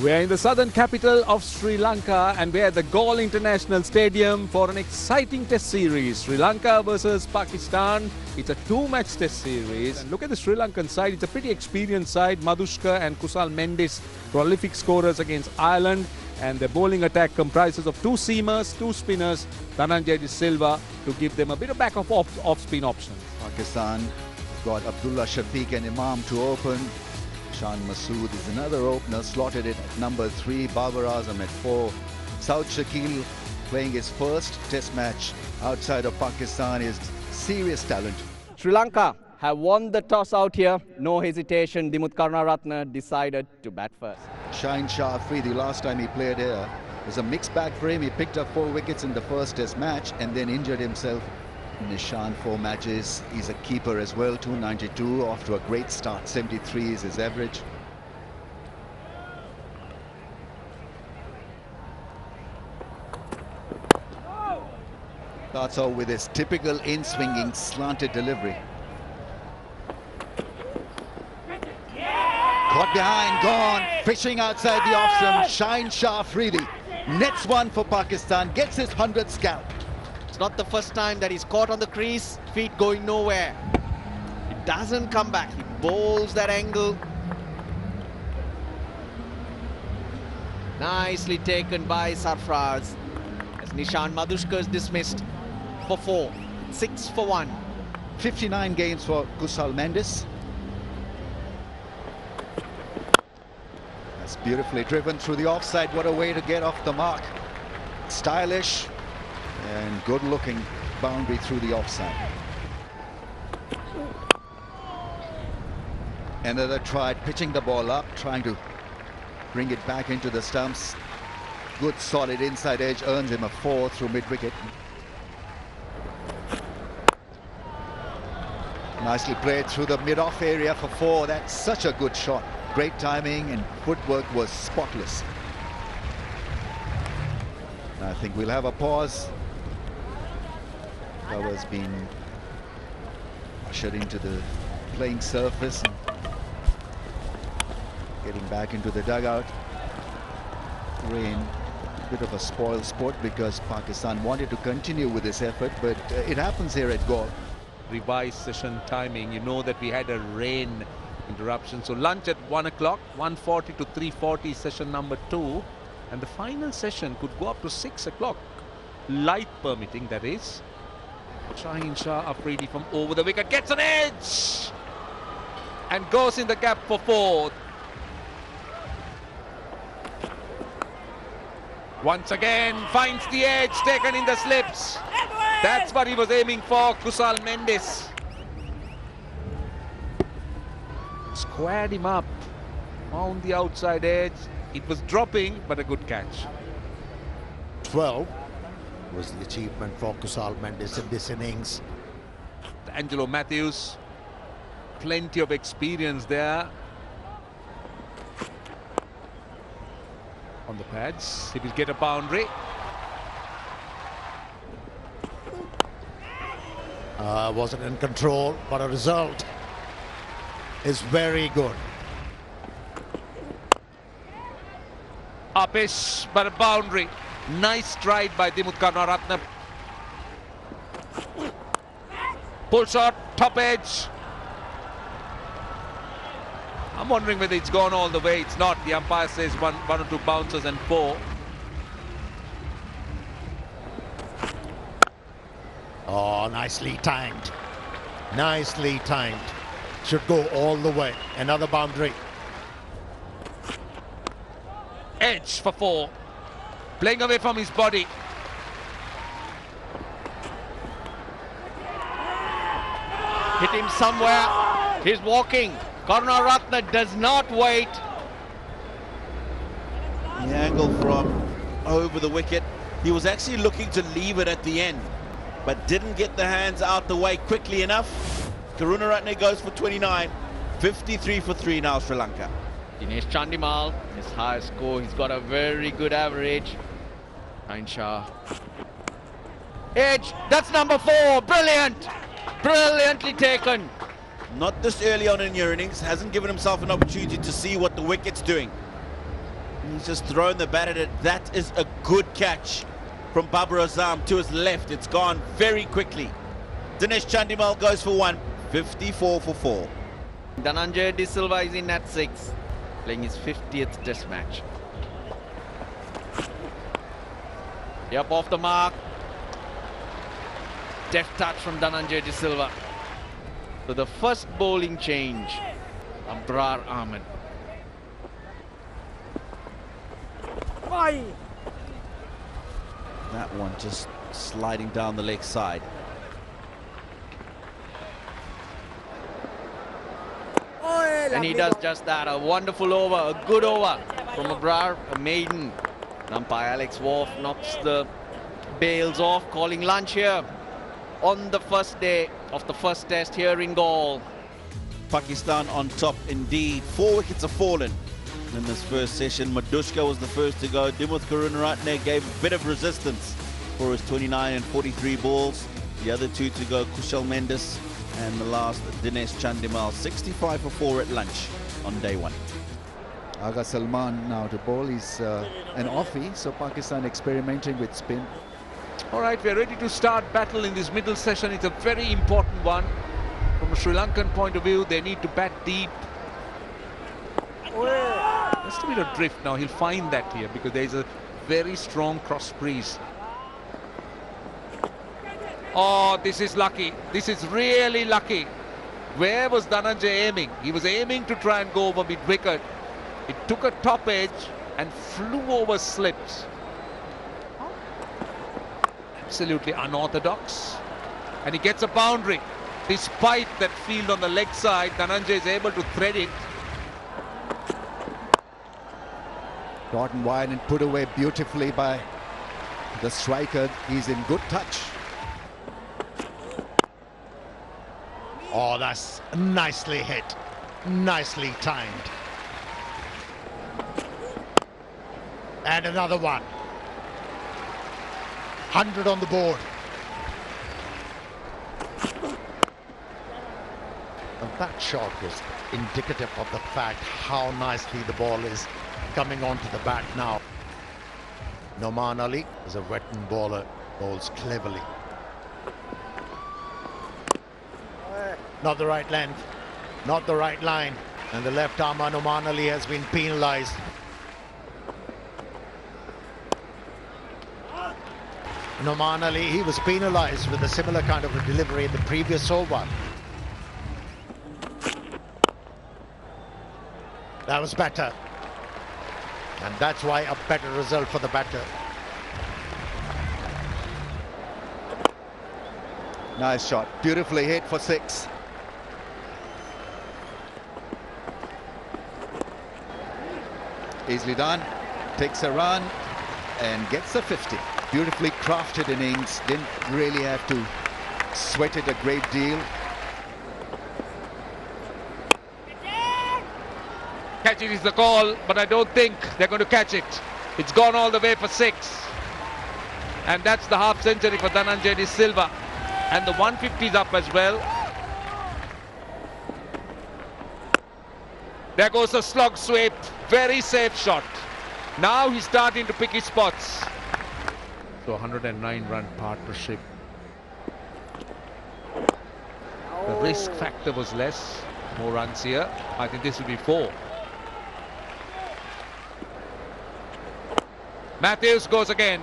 We're in the southern capital of Sri Lanka and we're at the Galle International Stadium for an exciting test series. Sri Lanka versus Pakistan. It's a two-match test series. And look at the Sri Lankan side. It's a pretty experienced side. Madushka and Kusal Mendis, prolific scorers against Ireland. And their bowling attack comprises of two seamers, two spinners, Dhananjay De Silva, to give them a bit of back of off-spin options. Pakistan got Abdullah Shafiq and Imam to open. Shan Masood is another opener, slotted it at number 3. Babar Azam at 4. Saud Shakil playing his first test match outside of Pakistan is serious talent. Sri Lanka have won the toss out here. No hesitation. Dimuth Karunaratne decided to bat first. Shaheen Afridi, last time he played here, was a mixed bag for him. He picked up 4 wickets in the first test match and then injured himself in his 4 matches. He's a keeper as well, 292, off to a great start. 73 is his average. Starts out with his typical in-swinging slanted delivery. Caught behind, gone, fishing outside the off stump. Shaheen Afridi nets one for Pakistan, gets his 100th scalp. It's not the first time that he's caught on the crease, feet going nowhere. It doesn't come back. He bowls that angle. Nicely taken by Sarfraz. As Nishan Madushka is dismissed for 4. 6 for 1. 59 games for Kusal Mendis. That's beautifully driven through the offside. What a way to get off the mark. Stylish and good-looking boundary through the offside. Another try, pitching the ball up, trying to bring it back into the stumps. Good solid inside edge, earns him a 4 through mid-wicket. Nicely played through the mid-off area for 4. That's such a good shot. Great timing and footwork was spotless. I think we'll have a pause. Cover's been ushered into the playing surface and getting back into the dugout. Rain, a bit of a spoil sport because Pakistan wanted to continue with this effort, but it happens here at Galle. Revised session timing. You know that we had a rain interruption. So lunch at 1 o'clock, 1:40 to 3:40, session number 2. And the final session could go up to 6 o'clock. Light permitting, that is. Shaheen Afridi from over the wicket gets an edge and goes in the gap for 4. Once again finds the edge, taken in the slips. That's what he was aiming for, Kusal Mendis. Squared him up, found the outside edge. It was dropping, but a good catch. 12 was the achievement for Kusal Mendis in this innings. Angelo Matthews, plenty of experience there. On the pads, he will get a boundary. Wasn't in control, but a result is very good. Upish, but a boundary. Nice stride by Dimuth Karunaratne. Pull shot, top edge. I'm wondering whether it's gone all the way. It's not. The umpire says one or two bounces and 4. Oh, nicely timed. Nicely timed. Should go all the way. Another boundary. Edge for 4. Playing away from his body. Hit him somewhere. He's walking. Karunaratne does not wait. The angle from over the wicket. He was actually looking to leave it at the end, but didn't get the hands out the way quickly enough. Karunaratne goes for 29. 53 for 3 now, Sri Lanka. Dinesh Chandimal, his highest score. He's got a very good average. Shah. Edge, that's number 4. Brilliant. Brilliantly taken. Not this early on in your innings. Hasn't given himself an opportunity to see what the wicket's doing. He's just thrown the bat at it. That is a good catch from Babar Azam to his left. It's gone very quickly. Dinesh Chandimal goes for one. 54 for 4. Dhananjay De Silva is in at 6, playing his 50th test match. Yep, off the mark. Deft touch from Dhananjay De Silva. So the first bowling change, Babar Azam. That one just sliding down the leg side. And he does just that. A wonderful over, a good over from Babar, a maiden. Umpire Alex Wolf knocks the bails off, calling lunch here on the first day of the first test here in Galle. Pakistan on top indeed. 4 wickets have fallen in this first session. Madushka was the first to go. Dimuth Karunaratne gave a bit of resistance for his 29 and 43 balls. The other 2 to go, Kushal Mendes and the last Dinesh Chandimal. 65 for 4 at lunch on day 1. Agha Salman now to bowl. He's an offie, so Pakistan experimenting with spin. All right, we're ready to start battle in this middle session. It's a very important one. From a Sri Lankan point of view, they need to bat deep. Just a bit of drift now. He'll find that here because there is a very strong cross breeze. Oh, this is lucky. This is really lucky. Where was Dhananjay aiming? He was aiming to try and go over mid-wicket. It took a top edge and flew over slips. Absolutely unorthodox. And he gets a boundary. Despite that field on the leg side, Dhananjay is able to thread it. Gotten wide and put away beautifully by the striker. He's in good touch. Oh, that's nicely hit. Nicely timed. And another one. 100 on the board. And that shot was indicative of the fact how nicely the ball is coming onto the bat now. Noman Ali is a veteran bowler, bowls cleverly. Not the right length, not the right line, and the left armer Noman Ali has been penalised. Noman Ali, he was penalised with a similar kind of a delivery in the previous over. That was better. And that's why a better result for the batter. Nice shot. Beautifully hit for 6. Easily done. Takes a run and gets a 50. Beautifully crafted innings. Didn't really have to sweat it a great deal. Catch it is the call, but I don't think they're going to catch it. It's gone all the way for 6. And that's the half century for Dhananjay De Silva. And the 150 is up as well. There goes a slog sweep. Very safe shot. Now he's starting to pick his spots. So 109-run partnership. The risk factor was less. More runs here. I think this will be 4. Matthews goes again.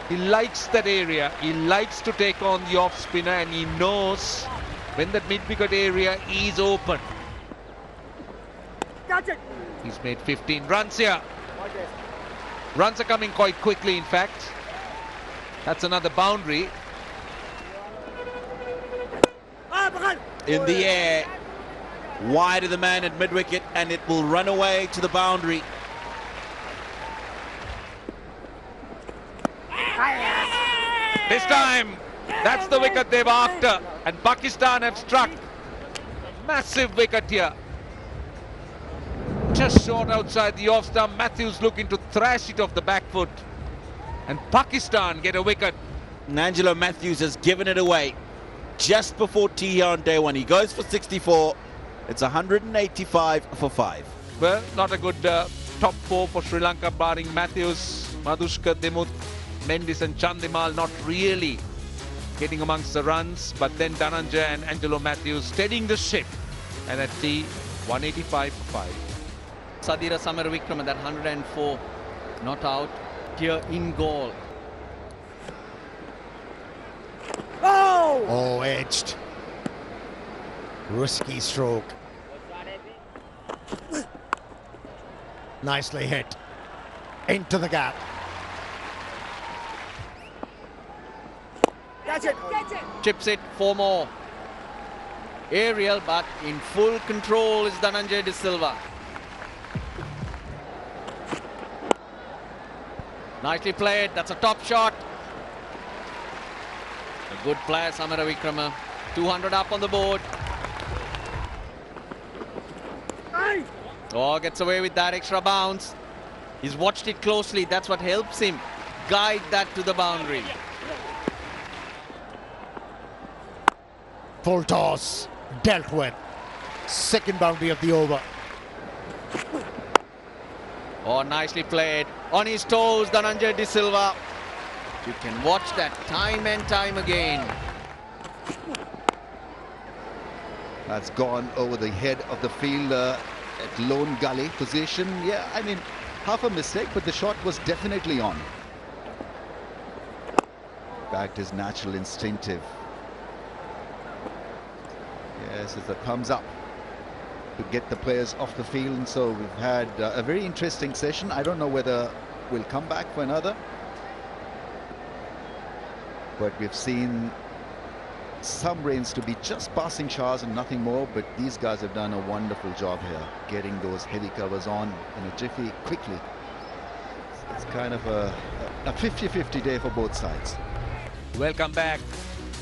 He likes that area. He likes to take on the off spinner, and he knows when that mid-wicket area is open. Catch it. He's made 15 runs here. Runs are coming quite quickly, in fact. That's another boundary. In the air, wide of the man at mid-wicket, and it will run away to the boundary. This time, that's the wicket they've after, and Pakistan have struck. Massive wicket here. Just short outside the off stump. Matthews looking to thrash it off the back foot, and Pakistan get a wicket. Angelo Matthews has given it away just before tea here on day 1. He goes for 64. It's 185 for 5. Well, not a good top four for Sri Lanka, barring Matthews, Madhushka, Dimuth, Mendis and Chandimal not really getting amongst the runs, but then Dhananjay and Angelo Matthews steadying the ship, and at T 185 for 5. Sadira Samaravikrama, that 104 not out here in goal. Oh, edged. Risky stroke. Nicely hit. Into the gap. Chips it, 4 more. Aerial, but in full control is Dhananjay De Silva. Nicely played, that's a top shot. A good player, Samaravikrama. 200 up on the board. Oh, gets away with that extra bounce. He's watched it closely, that's what helps him guide that to the boundary. Full toss, dealt with. Second boundary of the over. Oh, nicely played. On his toes, Dhananjay De Silva. You can watch that time and time again. That's gone over the head of the fielder at lone gully position. Yeah, I mean, half a mistake, but the shot was definitely on. Backed is natural, instinctive. Yes, it's a thumbs up to get the players off the field. And so we've had a very interesting session. I don't know whether we'll come back for another, but we've seen some rains to be just passing showers and nothing more. But these guys have done a wonderful job here, getting those heavy covers on in a jiffy quickly. It's kind of a 50-50 day for both sides. Welcome back.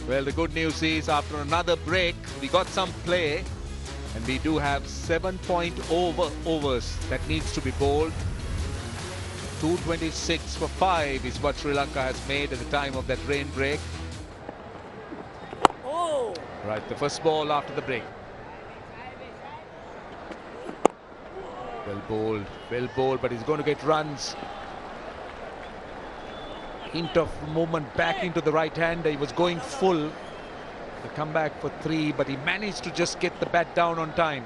Well, the good news is after another break, we got some play, and we do have 7-point overs that needs to be bowled. 226 for 5 is what Sri Lanka has made at the time of that rain break. Oh! Right, the first ball after the break. Well bowled, but he's going to get runs. Hint of movement back into the right hander. He was going full. The comeback for 3, but he managed to just get the bat down on time.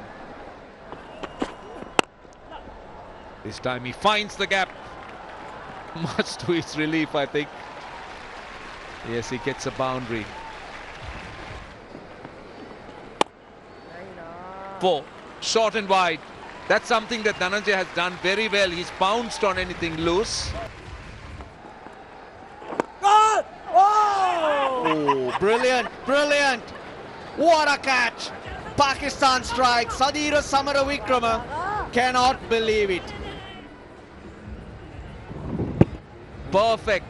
This time he finds the gap. Much to his relief, I think. Yes, he gets a boundary. 4, short and wide. That's something that Dhananjay has done very well. He's bounced on anything loose. Oh, brilliant, brilliant. What a catch. Pakistan strike. Sadira Samaravikrama cannot believe it. Perfect.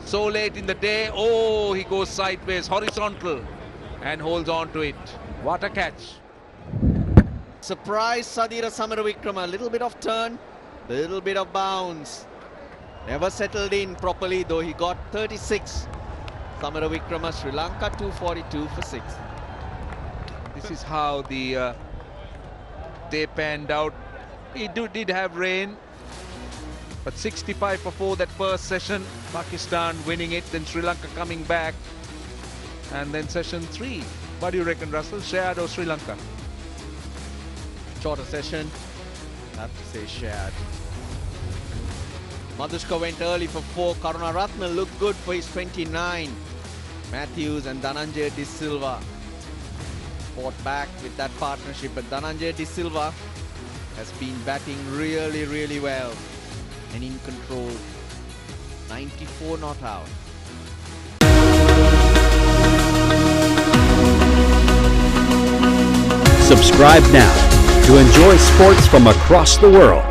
So late in the day. Oh, he goes sideways, horizontal, and holds on to it. What a catch. Surprise Sadira Samaravikrama. A little bit of turn, little bit of bounce. Never settled in properly, though he got 36. Samaravikrama, Sri Lanka 242 for 6. This is how the day panned out. He did have rain, but 65 for 4 that first session. Pakistan winning it, then Sri Lanka coming back, and then session 3. What do you reckon, Russell? Shared or Sri Lanka? Shorter session, I have to say shared. Madhushka went early for 4. Karunaratne looked good for his 29. Matthews and Dhananjay De Silva fought back with that partnership, but Dhananjay De Silva has been batting really, really well and in control. 94 not out. Subscribe now to enjoy sports from across the world.